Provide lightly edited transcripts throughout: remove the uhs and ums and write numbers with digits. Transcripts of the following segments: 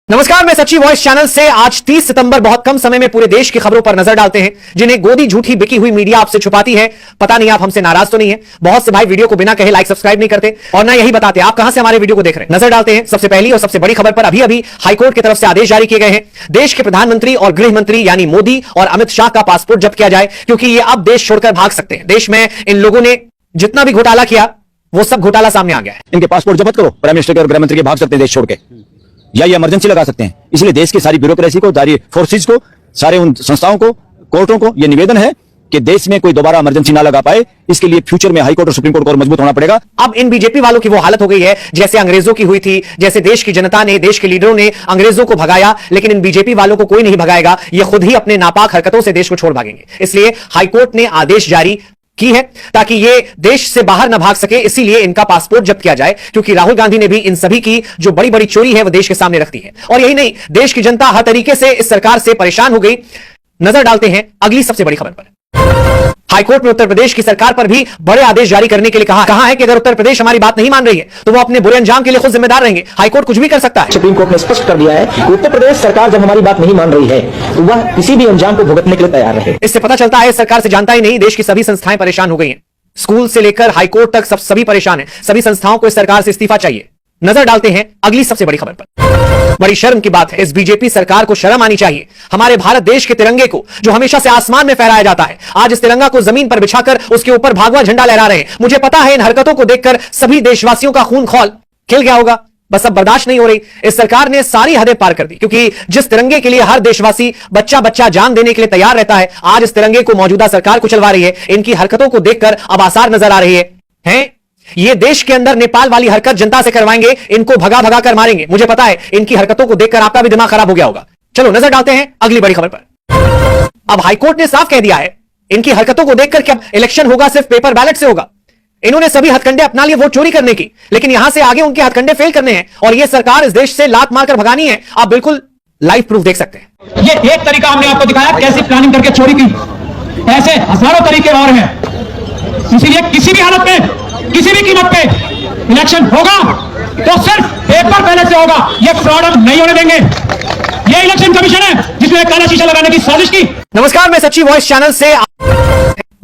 नमस्कार, मैं सच्ची वॉइस चैनल से आज 30 सितंबर बहुत कम समय में पूरे देश की खबरों पर नजर डालते हैं जिन्हें गोदी झूठी बिकी हुई मीडिया आपसे छुपाती है। पता नहीं आप हमसे नाराज तो नहीं है। बहुत से भाई वीडियो को बिना कहे लाइक सब्सक्राइब नहीं करते और ना यही बताते आप कहां से हमारे वीडियो को देख रहे हैं। नजर डालते हैं सबसे पहली और सबसे बड़ी खबर पर। अभी हाईकोर्ट की तरफ से आदेश जारी किए गए हैं। देश के प्रधानमंत्री और गृह मंत्री यानी मोदी और अमित शाह का पासपोर्ट जब्त किया जाए क्योंकि ये अब देश छोड़कर भाग सकते हैं। देश में इन लोगों ने जितना भी घोटाला किया वो सब घोटाला सामने आ गया है। इनके पासपोर्ट जब्त करो, प्राइम मिनिस्टर के और गृह मंत्री के भाग सकते हैं देश छोड़ के, या ये इमरजेंसी लगा सकते हैं। इसलिए देश की सारी ब्यूरोक्रेसी को, सारी फोर्सेज को, सारे उन संस्थाओं को, कोर्टों को ये निवेदन है कि देश में कोई दोबारा इमरजेंसी ना लगा पाए। इसके लिए फ्यूचर में हाई कोर्ट और सुप्रीम कोर्ट को और मजबूत होना पड़ेगा। अब इन बीजेपी वालों की वो हालत हो गई है जैसे अंग्रेजों की हुई थी, जैसे देश की जनता ने, देश के लीडरों ने अंग्रेजों को भगाया, लेकिन इन बीजेपी वालों को कोई नहीं भगाएगा। ये खुद ही अपने नापाक हरकतों से देश को छोड़ भागेंगे। इसलिए हाईकोर्ट ने आदेश जारी की है ताकि ये देश से बाहर न भाग सके। इसीलिए इनका पासपोर्ट जब्त किया जाए क्योंकि राहुल गांधी ने भी इन सभी की जो बड़ी बड़ी चोरी है वो देश के सामने रखती है। और यही नहीं, देश की जनता हर तरीके से इस सरकार से परेशान हो गई। नजर डालते हैं अगली सबसे बड़ी खबर पर। हाईकोर्ट ने उत्तर प्रदेश की सरकार पर भी बड़े आदेश जारी करने के लिए कहा है कि अगर उत्तर प्रदेश हमारी बात नहीं मान रही है तो वो अपने बुरे अंजाम के लिए खुद जिम्मेदार रहेंगे। हाईकोर्ट कुछ भी कर सकता है। सुप्रीम कोर्ट ने स्पष्ट कर दिया है कि उत्तर प्रदेश सरकार जब हमारी बात नहीं मान रही है तो वह किसी भी अंजाम को भुगतने के लिए तैयार रहे। इससे पता चलता है सरकार से जानता ही नहीं, देश की सभी संस्थाएं परेशान हो गई हैं। स्कूल से लेकर हाईकोर्ट तक सभी परेशान हैं। सभी संस्थाओं को इस सरकार से इस्तीफा चाहिए। नजर डालते हैं अगली सबसे बड़ी खबर पर। बड़ी शर्म की बात है, इस बीजेपी सरकार को शर्म आनी चाहिए। हमारे भारत देश के तिरंगे को जो हमेशा से आसमान में फहराया जाता है, आज इस तिरंगा को जमीन पर बिछाकर उसके ऊपर भगवा झंडा लहरा रहे हैं। मुझे पता है इन हरकतों को देखकर सभी देशवासियों का खून खौल खिल गया होगा। बस अब बर्दाश्त नहीं हो रही। इस सरकार ने सारी हदें पार कर दी क्योंकि जिस तिरंगे के लिए हर देशवासी बच्चा बच्चा जान देने के लिए तैयार रहता है, आज इस तिरंगे को मौजूदा सरकार कुचलवा रही है। इनकी हरकतों को देखकर अब आसार नजर आ रही है। ये देश के अंदर नेपाल वाली हरकत जनता से करवाएंगे, इनको भगा भगा कर मारेंगे। मुझे पता है इनकी हरकतों को देखकर आपका भी दिमाग खराब हो गया होगा। चलो नजर डालते हैं अगली बड़ी खबर पर। अब हाईकोर्ट ने साफ कह दिया है इनकी हरकतों को देखकर कि अब इलेक्शन होगा सिर्फ पेपर बैलेट से होगा। इन्होंने सभी हथकंडे अपना लिए वोट चोरी करने की, लेकिन यहां से आगे उनके हथकंडे फेल करने हैं और यह सरकार इस देश से लात मारकर भगानी है। आप बिल्कुल लाइव प्रूफ देख सकते हैं। ये एक तरीका हमने आपको दिखाया कैसे प्लानिंग करके चोरी की। ऐसे हजारों तरीके और हैं। इसीलिए किसी भी हालत में, किसी भी कीमत पे इलेक्शन होगा तो सिर्फ पेपर बैलेट से होगा। ये फ्रॉड हम नहीं होने देंगे। ये इलेक्शन कमीशन है जिसने काला शीशा लगाने की साजिश की। नमस्कार, मैं सच्ची वॉइस चैनल से।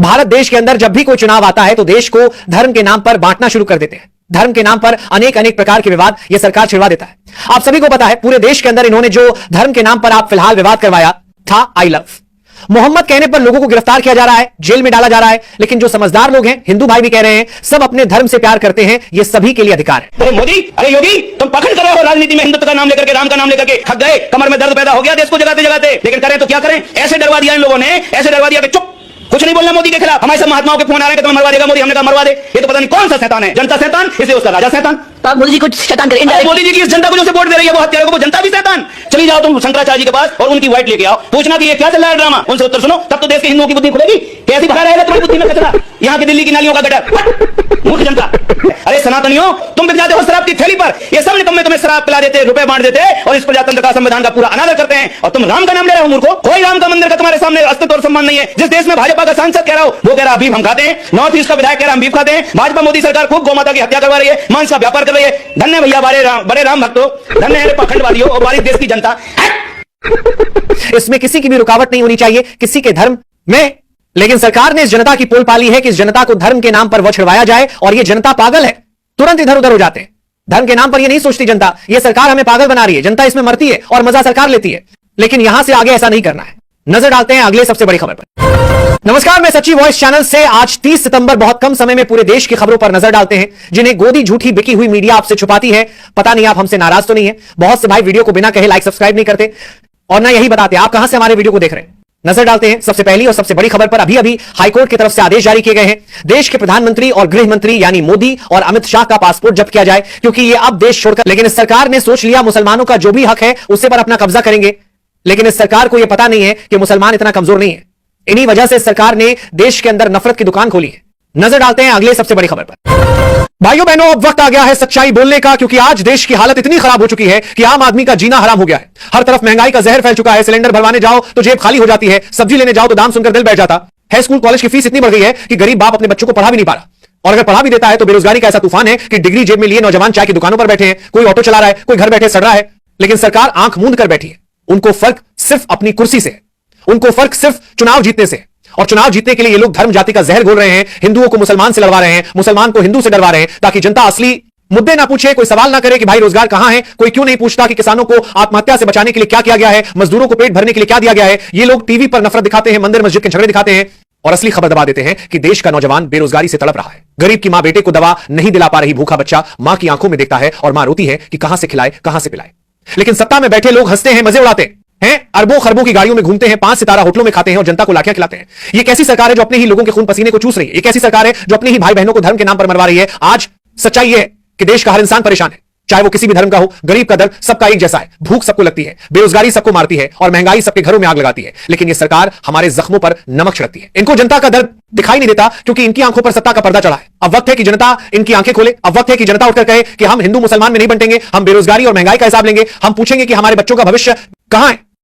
भारत देश के अंदर जब भी कोई चुनाव आता है तो देश को धर्म के नाम पर बांटना शुरू कर देते हैं। धर्म के नाम पर अनेक अनेक प्रकार के विवाद यह सरकार छिड़वा देता है। आप सभी को पता है पूरे देश के अंदर इन्होंने जो धर्म के नाम पर आप फिलहाल विवाद करवाया था, आई लव मोहम्मद कहने पर लोगों को गिरफ्तार किया जा रहा है, जेल में डाला जा रहा है। लेकिन जो समझदार लोग हैं, हिंदू भाई भी कह रहे हैं, सब अपने धर्म से प्यार करते हैं। ये सभी के लिए अधिकार है। अरे मोदी, अरे योगी, तुम पखंड कर रहे हो राजनीति में। हिंदुत्व का नाम लेकर के, राम का नाम लेकर के थक गए, कमर में दर्द पैदा हो गया देश को जगाते जगाते। लेकिन करें तो क्या करें? ऐसे डरवा दिया इन लोगों ने, ऐसे डरवा दिया कि चुप, कुछ नहीं बोलना मोदी के खिलाफ। हमारे सब महात्माओं के फोन आ रहे हैं कि तुम्हें मरवा देगा मोदी। हमने कहा मरवा दे। ये तो पता नहीं कौन सा शैतान है, जनता शैतान, इसे उसका राजा शैतान। आप मोदी जी को शैतान करें। मोदी जी की इस जनता को जो वोट दे रही है वो हत्यारों को, वो जनता भी शैतान। चली जाओ तुम शंकराचार्य जी के पास और उनकी वाइट लेके आओ, पूछना कि ये क्या चल रहा है ड्रामा। उनसे उत्तर सुनो, तब तो देश के हिंदुओं की बुद्धि खुलेगी। कैसी भरा रहेगा तुम्हारी बुद्धि में कचरा, यहाँ की दिल्ली की नालियों का गटर। मूर्ख जनता। अरे सनातनियों, तुम बिक जाते हो शराब की थैली पर। ये सब निकम्मे तुम्हें शराब पिला देते, रुपए बांट देते और इस प्रजातंत्र का, संविधान का पूरा अनादर करते हैं। और तुम राम का नाम ले रहे हो मूर्खों। कोई राम का मंदिर का तुम्हारे सामने अस्तित्व और सम्मान नहीं है। जिस देश में भाजपा का सांसद कह रहा हो वो कह रहा बीफ हम खाते हैं, नॉर्थ ईस्ट का विधायक कह रहा हम बीफ खाते हैं। भाजपा मोदी सरकार खूब गौ माता की हत्या करवा रही है, मांस का व्यापार कर रही है। धन्य भैया बड़े राम भक्तों, धन्य है पाखंडवादियों और हमारी देश की जनता। इसमें किसी की भी रुकावट नहीं होनी चाहिए, किसी के धर्म में। लेकिन सरकार ने इस जनता की पोल पाली है कि इस जनता को धर्म के नाम पर वह छिड़वाया जाए और यह जनता पागल है, तुरंत इधर उधर हो जाते हैं। धर्म के नाम पर यह नहीं सोचती जनता, यह सरकार हमें पागल बना रही है, जनता इसमें मरती है और मजा सरकार लेती है। लेकिन यहां से आगे ऐसा नहीं करना है। नजर डालते हैं अगले सबसे बड़ी खबर पर। नमस्कार, मैं सच्ची वॉइस चैनल से आज 30 सितंबर बहुत कम समय में पूरे देश की खबरों पर नजर डालते हैं जिन्हें गोदी झूठी बिकी हुई मीडिया आपसे छुपाती है। पता नहीं आप हमसे नाराज तो नहीं है। बहुत से भाई वीडियो को बिना कहे लाइक सब्सक्राइब नहीं करते और ना यही बताते आप कहां से हमारे वीडियो को देख रहे हैं। नजर डालते हैं सबसे पहली और सबसे बड़ी खबर पर। अभी हाईकोर्ट की तरफ से आदेश जारी किए गए हैं। देश के प्रधानमंत्री और गृह मंत्री यानी मोदी और अमित शाह का पासपोर्ट जब्त किया जाए क्योंकि ये अब देश छोड़कर, लेकिन इस सरकार ने सोच लिया मुसलमानों का जो भी हक है उसे पर अपना कब्जा करेंगे। लेकिन इस सरकार को यह पता नहीं है कि मुसलमान इतना कमजोर नहीं है। इन्हीं वजह से सरकार ने देश के अंदर नफरत की दुकान खोली है। नजर डालते हैं अगले सबसे बड़ी खबर पर। भाइयों बहनों, अब वक्त आ गया है सच्चाई बोलने का क्योंकि आज देश की हालत इतनी खराब हो चुकी है कि आम आदमी का जीना हराम हो गया है। हर तरफ महंगाई का जहर फैल चुका है। सिलेंडर भरवाने जाओ तो जेब खाली हो जाती है, सब्जी लेने जाओ तो दाम सुनकर दिल बैठ जाता है। स्कूल कॉलेज की फीस इतनी बढ़ गई है कि गरीब बाप अपने बच्चों को पढ़ा भी नहीं पा रहा, और अगर पढ़ा भी देता है तो बेरोजगारी का ऐसा तूफान है कि डिग्री जेब में लिए नौजवान चाय की दुकानों पर बैठे हैं, कोई ऑटो चला रहा है, कोई घर बैठे सड़ रहा है। लेकिन सरकार आंख मूंद कर बैठी है। उनको फर्क सिर्फ अपनी कुर्सी से, उनको फर्क सिर्फ चुनाव जीतने से, और चुनाव जीतने के लिए ये लोग धर्म जाति का जहर घोल रहे हैं, हिंदुओं को मुसलमान से लड़वा रहे हैं, मुसलमान को हिंदू से डरवा रहे हैं, ताकि जनता असली मुद्दे ना पूछे, कोई सवाल ना करे कि भाई रोजगार कहां है। कोई क्यों नहीं पूछता कि किसानों को आत्महत्या से बचाने के लिए क्या किया गया है, मजदूरों को पेट भरने के लिए क्या दिया गया है। ये लोग टीवी पर नफरत दिखाते हैं, मंदिर मस्जिद के झगड़े दिखाते हैं, और असली खबर दबा देते हैं कि देश का नौजवान बेरोजगारी से तड़प रहा है। गरीब की मां बेटे को दवा नहीं दिला पा रही भूखा बच्चा मां की आंखों में देखता है, और मां रोती है कि कहां से खिलाए, कहां से पिलाए। लेकिन सत्ता में बैठे लोग हंसते हैं, मजे उड़ाते हैं, अरबों खरबों की गाड़ियों में घूमते हैं, 5 सितारा होटलों में खाते हैं और जनता को लाठियां खिलाते हैं। ये कैसी सरकार है जो अपने ही लोगों के खून पसीने को चूस रही है? ये कैसी सरकार है जो अपने ही भाई बहनों को धर्म के नाम पर मरवा रही है? आज सच्चाई यह है कि देश का हर इंसान परेशान है, चाहे वो किसी भी धर्म का हो। गरीब का दर्द सबका एक जैसा है, भूख सबको लगती है, बेरोजगारी सबको मारती है, और महंगाई सबके घरों में आग लगाती है। लेकिन ये सरकार हमारे जख्मों पर नमक छिड़कती है। इनको जनता का दर्द दिखाई नहीं देता, क्योंकि इनकी आंखों पर सत्ता का पर्दा चढ़ा है। अब वक्त है कि जनता इनकी आंखें खोले। अब वक्त है कि जनता उठकर कहे कि हम हिंदू मुसलमान में नहीं बंटेंगे, हम बेरोजगारी और महंगाई का हिसाब लेंगे, हम पूछेंगे कि हमारे बच्चों का भविष्य कहां है।